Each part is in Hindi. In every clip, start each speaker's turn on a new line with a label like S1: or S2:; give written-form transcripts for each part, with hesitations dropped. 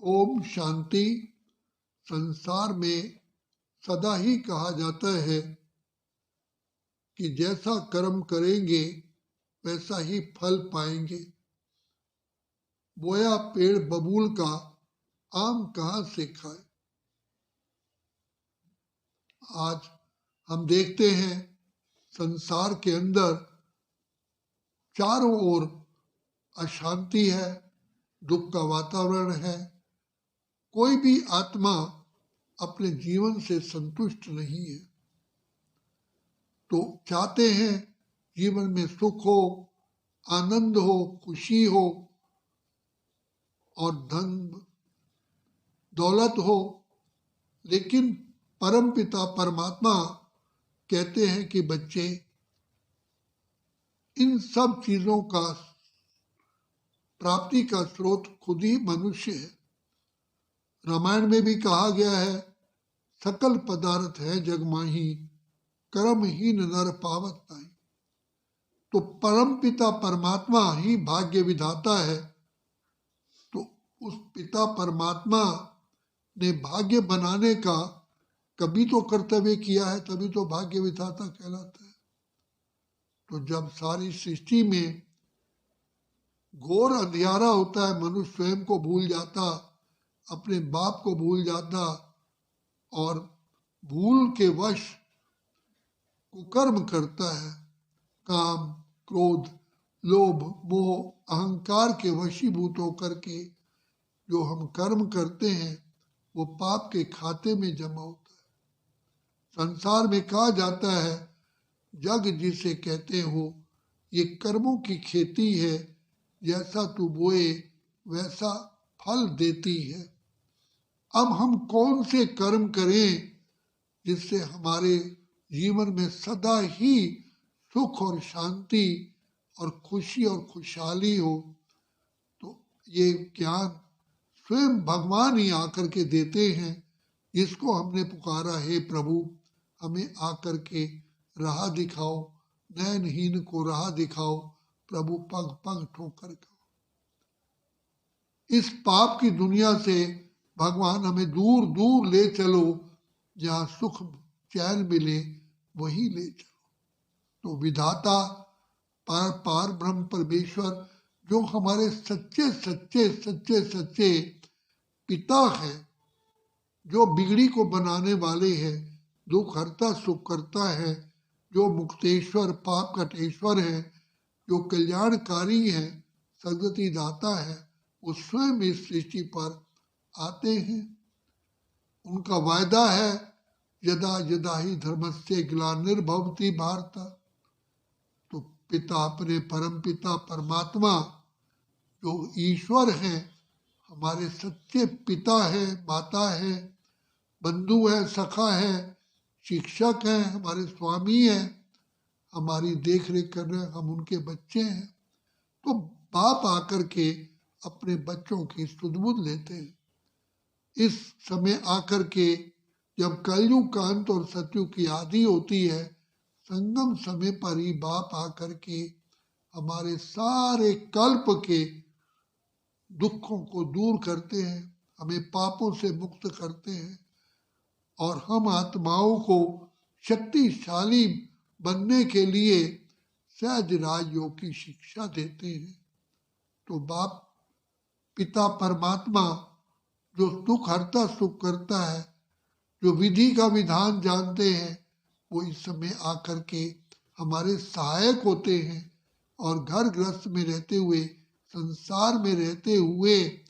S1: ओम शांति। संसार में सदा ही कहा जाता है कि जैसा कर्म करेंगे वैसा ही फल पाएंगे। बोया पेड़ बबूल का आम कहाँ से खाए। आज हम देखते हैं संसार के अंदर चारों ओर अशांति है, दुख का वातावरण है। कोई भी आत्मा अपने जीवन से संतुष्ट नहीं है, तो चाहते हैं जीवन में सुख हो, आनंद हो, खुशी हो और धन दौलत हो। लेकिन परमपिता परमात्मा कहते हैं कि बच्चे, इन सब चीजों का प्राप्ति का स्रोत खुद ही मनुष्य है। रामायण में भी कहा गया है, सकल पदार्थ है जग माही, कर्महीन नर पावत नाही। तो परमपिता परमात्मा ही भाग्य विधाता है। तो उस पिता परमात्मा ने भाग्य बनाने का कभी तो कर्तव्य किया है, तभी तो भाग्य विधाता कहलाता है। तो जब सारी सृष्टि में घोर अंधियारा होता है, मनुष्य स्वयं को भूल जाता, अपने बाप को भूल जाता और भूल के वश कुकर्म करता है। काम, क्रोध, लोभ, मोह, अहंकार के वशीभूत होकर के जो हम कर्म करते हैं वो पाप के खाते में जमा होता है। संसार में कहा जाता है, जग जिसे कहते हो ये कर्मों की खेती है, जैसा तू बोए वैसा फल देती है। अब हम कौन से कर्म करें जिससे हमारे जीवन में सदा ही सुख और शांति और खुशी और खुशहाली हो। तो ये ज्ञान स्वयं भगवान ही आकर के देते हैं, जिसको हमने पुकारा, हे प्रभु हमें आकर के राह दिखाओ, नयनहीन को राह दिखाओ, प्रभु पग पग ठोकर खाओ। इस पाप की दुनिया से भगवान हमें दूर दूर ले चलो, जहाँ सुख चैन मिले वही ले चलो। तो विधाता पार ब्रह्म परमेश्वर जो हमारे सच्चे सच्चे सच्चे सच्चे पिता है, जो बिगड़ी को बनाने वाले हैं, दुख हरता सुख करता है, जो मुक्तेश्वर पाप कटेश्वर है, जो कल्याणकारी है, सद्गति दाता है, वो स्वयं इस सृष्टि पर आते हैं। उनका वायदा है, यदा यदा ही धर्मस्य ग्लानिर्भवति भारत। तो पिता अपने परम पिता परमात्मा जो ईश्वर हैं, हमारे सच्चे पिता है, माता है, बंधु है, सखा है, शिक्षक हैं, हमारे स्वामी हैं, हमारी देख रेख कर रहे हैं, हम उनके बच्चे हैं। तो बाप आकर के अपने बच्चों की सुध-बुध लेते हैं। इस समय आकर के जब कलयुग का अंत और सतयुग की आदि होती है, संगम समय पर ही बाप आकर के हमारे सारे कल्प के दुखों को दूर करते हैं, हमें पापों से मुक्त करते हैं और हम आत्माओं को शक्तिशाली बनने के लिए सहज राजयोग की शिक्षा देते हैं। तो बाप पिता परमात्मा जो सुख हरता सुख करता है, जो विधि का विधान जानते हैं, वो इस समय आकर के हमारे सहायक होते हैं और घर गृहस्थ में रहते हुए, संसार में रहते हुए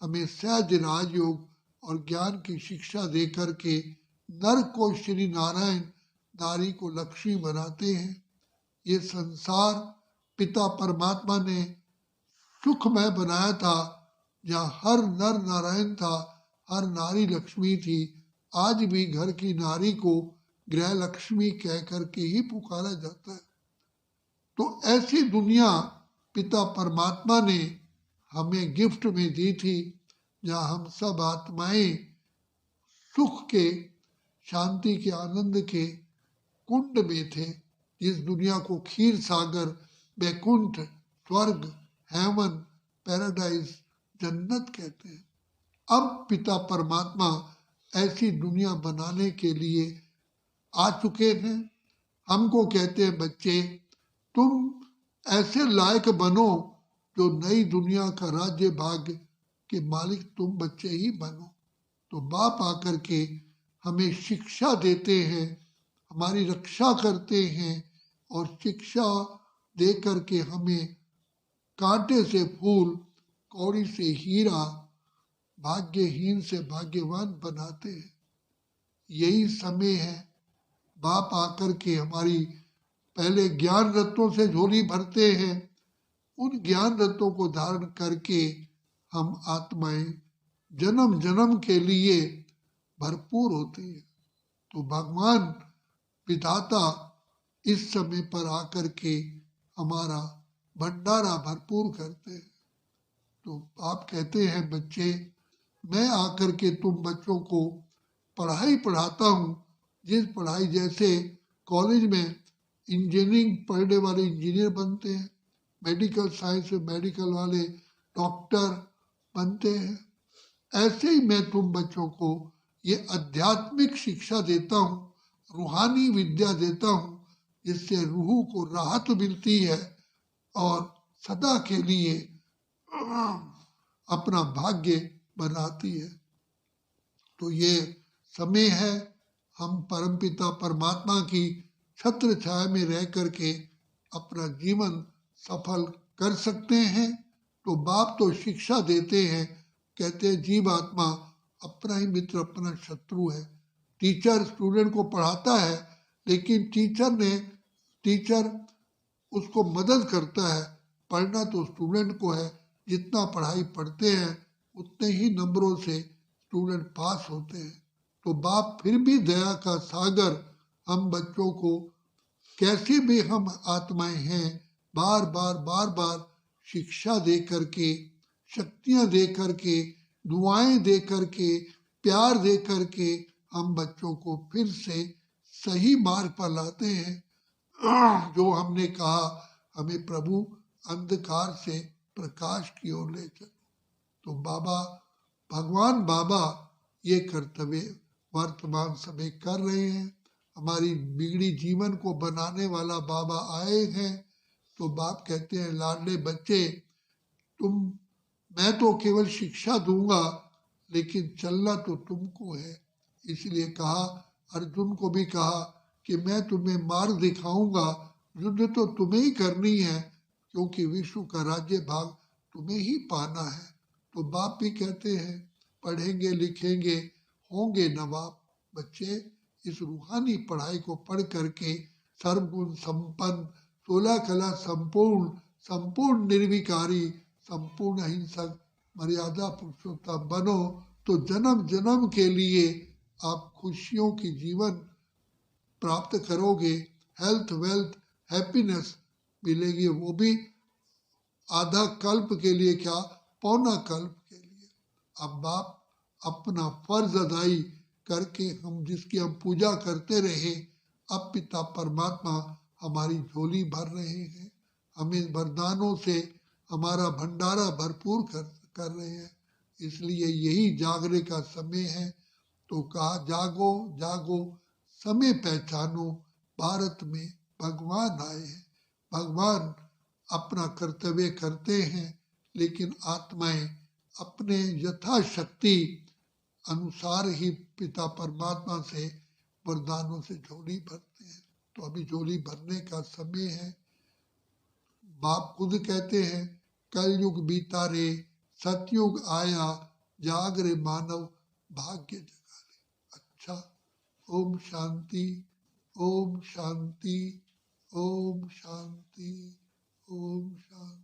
S1: हमें सहज राजयोग और ज्ञान की शिक्षा दे करके नर को श्री नारायण, नारी को लक्ष्मी बनाते हैं। ये संसार पिता परमात्मा ने सुखमय बनाया था, जहाँ हर नर नारायण था, हर नारी लक्ष्मी थी। आज भी घर की नारी को गृह लक्ष्मी कह करके ही पुकारा जाता है। तो ऐसी दुनिया पिता परमात्मा ने हमें गिफ्ट में दी थी, जहाँ हम सब आत्माएं सुख के, शांति के, आनंद के कुंड में थे। जिस दुनिया को खीर सागर, बैकुंठ, स्वर्ग, हेवन, पैराडाइज, जन्नत कहते हैं। अब पिता परमात्मा ऐसी दुनिया बनाने के लिए आ चुके हैं। हमको कहते हैं बच्चे, तुम ऐसे लायक बनो जो नई दुनिया का राज्य भाग्य के मालिक तुम बच्चे ही बनो। तो बाप आकर के हमें शिक्षा देते हैं, हमारी रक्षा करते हैं और शिक्षा दे करके हमें कांटे से फूल, कौड़ी से हीरा, भाग्यहीन से भाग्यवान बनाते हैं। यही समय है, बाप आकर के हमारी पहले ज्ञान रत्नों से झोली भरते हैं। उन ज्ञान रत्नों को धारण करके हम आत्माएं जन्म जन्म के लिए भरपूर होती है। तो भगवान विधाता इस समय पर आकर के हमारा भंडारा भरपूर करते हैं। तो आप कहते हैं बच्चे, मैं आकर के तुम बच्चों को पढ़ाई पढ़ाता हूँ। जिस पढ़ाई जैसे कॉलेज में इंजीनियरिंग पढ़ने वाले इंजीनियर बनते हैं, मेडिकल साइंस में मेडिकल वाले डॉक्टर बनते हैं, ऐसे ही मैं तुम बच्चों को ये आध्यात्मिक शिक्षा देता हूँ, रूहानी विद्या देता हूँ, जिससे रूह को राहत मिलती है और सदा के लिए अपना भाग्य बनाती है। तो ये समय है, हम परमपिता परमात्मा की छत्र छाया में रह करके अपना जीवन सफल कर सकते हैं। तो बाप तो शिक्षा देते हैं, कहते हैं जीव आत्मा अपना ही मित्र अपना शत्रु है। टीचर स्टूडेंट को पढ़ाता है, लेकिन टीचर उसको मदद करता है। पढ़ना तो स्टूडेंट को है, जितना पढ़ाई पढ़ते हैं उतने ही नंबरों से स्टूडेंट पास होते हैं। तो बाप फिर भी दया का सागर हम बच्चों को, कैसे भी हम आत्माएं हैं, बार बार शिक्षा दे करके, शक्तियां दे करके, दुआएं दे करके, प्यार दे करके हम बच्चों को फिर से सही मार्ग पर लाते हैं। जो हमने कहा, हमें प्रभु अंधकार से प्रकाश की ओर ले चलो। तो भगवान बाबा ये कर्तव्य वर्तमान समय कर रहे हैं। हमारी बिगड़ी जीवन को बनाने वाला बाबा आए हैं। तो बाप कहते हैं, लाडले बच्चे, मैं तो केवल शिक्षा दूंगा, लेकिन चलना तो तुमको है। इसलिए कहा, अर्जुन को भी कहा कि मैं तुम्हें मार्ग दिखाऊंगा, युद्ध तो तुम्हें ही करनी है, क्योंकि विश्व का राज्य भाग तुम्हें ही पाना है। तो बाप भी कहते हैं, पढ़ेंगे लिखेंगे होंगे नवाब। बच्चे, इस रूहानी पढ़ाई को पढ़ करके सर्वगुण संपन्न, 16 कला संपूर्ण, संपूर्ण निर्विकारी, संपूर्ण अहिंसक, मर्यादा पुरुषोत्तम बनो। तो जन्म जन्म के लिए आप खुशियों की जीवन प्राप्त करोगे। हेल्थ, वेल्थ, हैप्पीनेस मिलेगी, वो भी आधा कल्प के लिए, क्या पौना कल्प के लिए। अब बाप अपना फर्ज अदाई करके हम जिसकी हम पूजा करते रहे, अब पिता परमात्मा हमारी झोली भर रहे हैं, हमें वरदानों से हमारा भंडारा भरपूर कर रहे हैं। इसलिए यही जागने का समय है। तो कहा, जागो जागो समय पहचानो, भारत में भगवान आए हैं। भगवान अपना कर्तव्य करते हैं, लेकिन आत्माएं अपने यथाशक्ति अनुसार ही पिता परमात्मा से वरदानों से झोली भरते हैं। तो अभी झोली भरने का समय है। बाप खुद कहते हैं, कलयुग बीता रे, सतयुग आया, जाग रे मानव, भाग्य जगा ले। अच्छा, ओम शांति, ओम शांति, ओम शांति, ओम शांति।